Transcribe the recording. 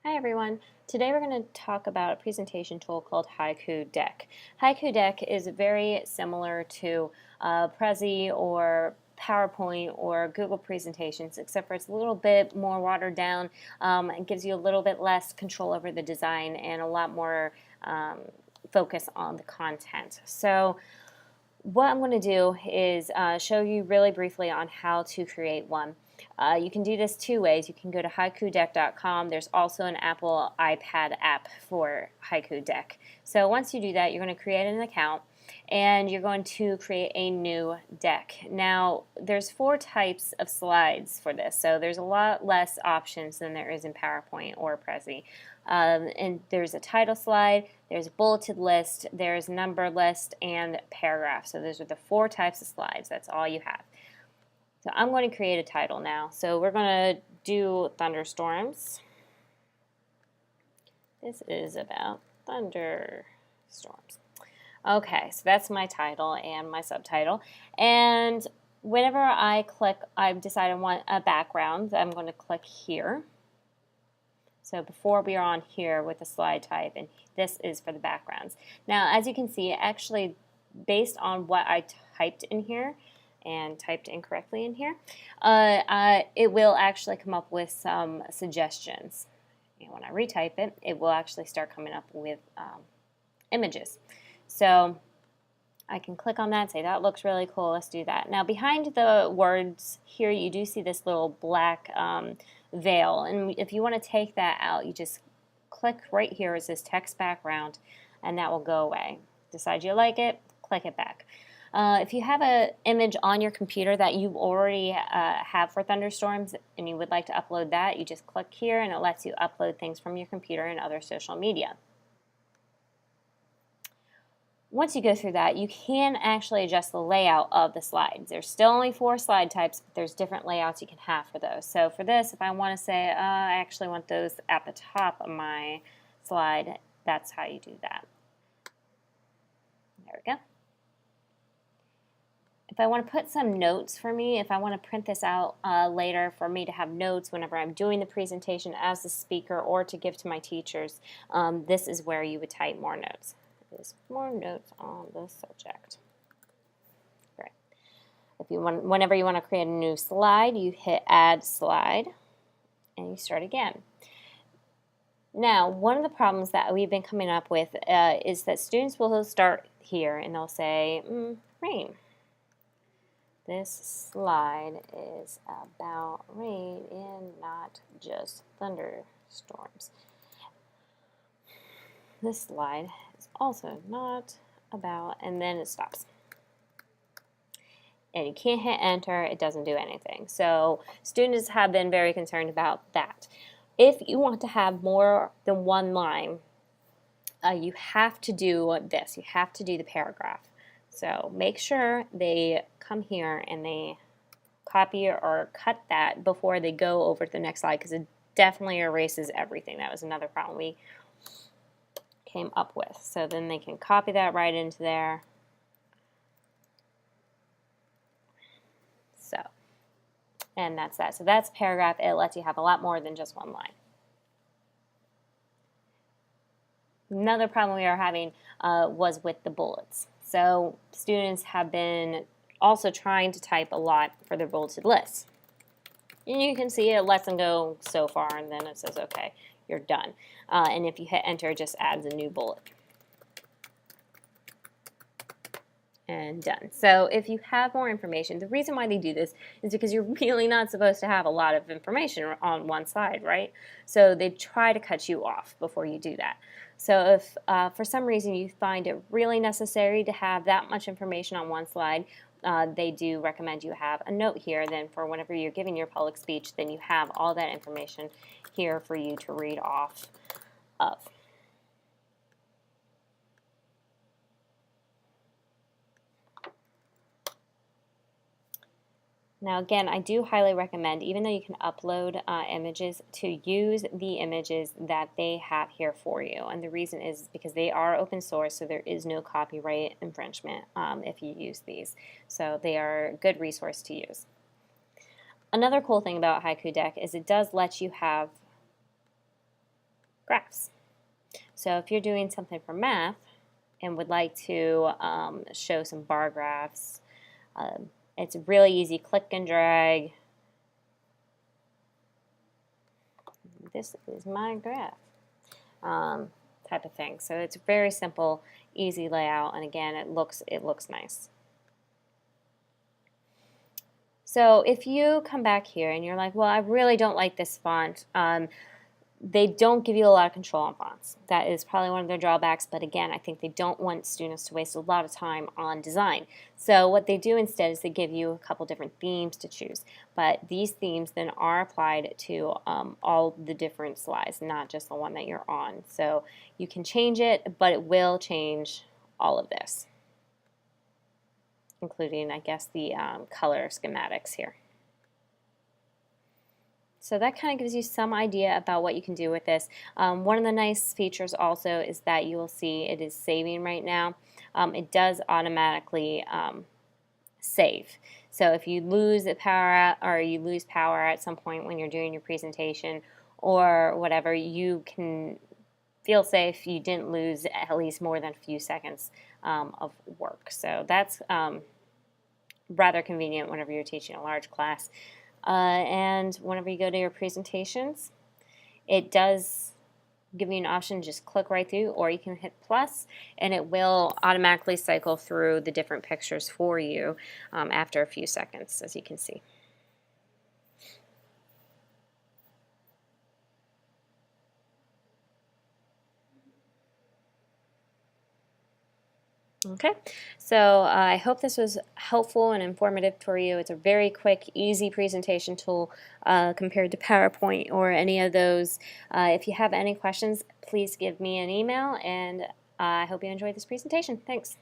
Hi everyone. Today we're going to talk about a presentation tool called Haiku Deck. Haiku Deck is very similar to Prezi or PowerPoint or Google presentations, except for it's a little bit more watered down. It gives you a little bit less control over the design and a lot more focus on the content. So what I'm going to do is show you really briefly on how to create one. You can do this two ways. You can go to haikudeck.com. There's also an Apple iPad app for Haiku Deck. So once you do that, you're going to create an account and you're going to create a new deck. Now, there's 4 types of slides for this, so there's a lot less options than there is in PowerPoint or Prezi. And there's a title slide, there's a bulleted list, there's number list, and paragraph. So those are the 4 types of slides. That's all you have. So I'm going to create a title now. So we're going to do thunderstorms. This is about thunderstorms. Okay, so that's my title and my subtitle. And whenever I decide I want a background, I'm going to click here. So before we are on here with the slide type, and this is for the backgrounds. Now, as you can see, actually, based on what I typed in here, and typed incorrectly in here, it will actually come up with some suggestions. And when I retype it, it will actually start coming up with images. So I can click on that and say, that looks really cool, let's do that. Now behind the words here, you do see this little black veil, and if you want to take that out, you just click right here. It says text background, and that will go away. Decide you like it, click it back. If you have an image on your computer that you already have for thunderstorms and you would like to upload that, you just click here and it lets you upload things from your computer and other social media. Once you go through that, you can actually adjust the layout of the slides. There's still only 4 slide types, but there's different layouts you can have for those. So for this, if I want to say, I actually want those at the top of my slide, that's how you do that. There we go. If I want to put some notes for me, if I want to print this out later for me to have notes whenever I'm doing the presentation as the speaker or to give to my teachers, this is where you would type more notes. There's more notes on the subject. Great. If you want, whenever you want to create a new slide, you hit Add Slide and you start again. Now, one of the problems that we've been coming up with is that students will start here and they'll say, rain. This slide is about rain and not just thunderstorms. This slide is also not about, and then it stops. And you can't hit enter, it doesn't do anything. So students have been very concerned about that. If you want to have more than one line, you have to do this. You have to do the paragraph. So make sure they come here and they copy or cut that before they go over to the next slide, because it definitely erases everything. That was another problem we came up with. So then they can copy that right into there. So, and that's that. So that's paragraph. It lets you have a lot more than just one line. Another problem we are having was with the bullets. So students have been also trying to type a lot for their bulleted lists. And you can see it lets them go so far, and then it says, okay, you're done. And if you hit enter, it just adds a new bullet. And done. So if you have more information, the reason why they do this is because you're really not supposed to have a lot of information on one slide, right? So they try to cut you off before you do that. So if for some reason you find it really necessary to have that much information on one slide, they do recommend you have a note here. Then for whenever you're giving your public speech, then you have all that information here for you to read off of. Now again, I do highly recommend, even though you can upload images, to use the images that they have here for you. And the reason is because they are open source, so there is no copyright infringement if you use these. So they are a good resource to use. Another cool thing about Haiku Deck is it does let you have graphs. So if you're doing something for math and would like to show some bar graphs, it's really easy. Click and drag. This is my graph type of thing. So it's very simple, easy layout, and again, it looks nice. So if you come back here and you're like, well, I really don't like this font, they don't give you a lot of control on fonts. That is probably one of their drawbacks, but again, I think they don't want students to waste a lot of time on design. So what they do instead is they give you a couple different themes to choose. But these themes then are applied to all the different slides, not just the one that you're on. So you can change it, but it will change all of this, including, I guess, the color schematics here. So that kind of gives you some idea about what you can do with this. One of the nice features also is that you will see it is saving right now. It does automatically save. So if you lose power at some point when you're doing your presentation or whatever, you can feel safe you didn't lose at least more than a few seconds of work. So that's rather convenient whenever you're teaching a large class. And whenever you go to your presentations, it does give you an option to just click right through, or you can hit plus and it will automatically cycle through the different pictures for you after a few seconds, as you can see. Okay, so I hope this was helpful and informative for you. It's a very quick, easy presentation tool compared to PowerPoint or any of those. If you have any questions, please give me an email, and I hope you enjoyed this presentation. Thanks.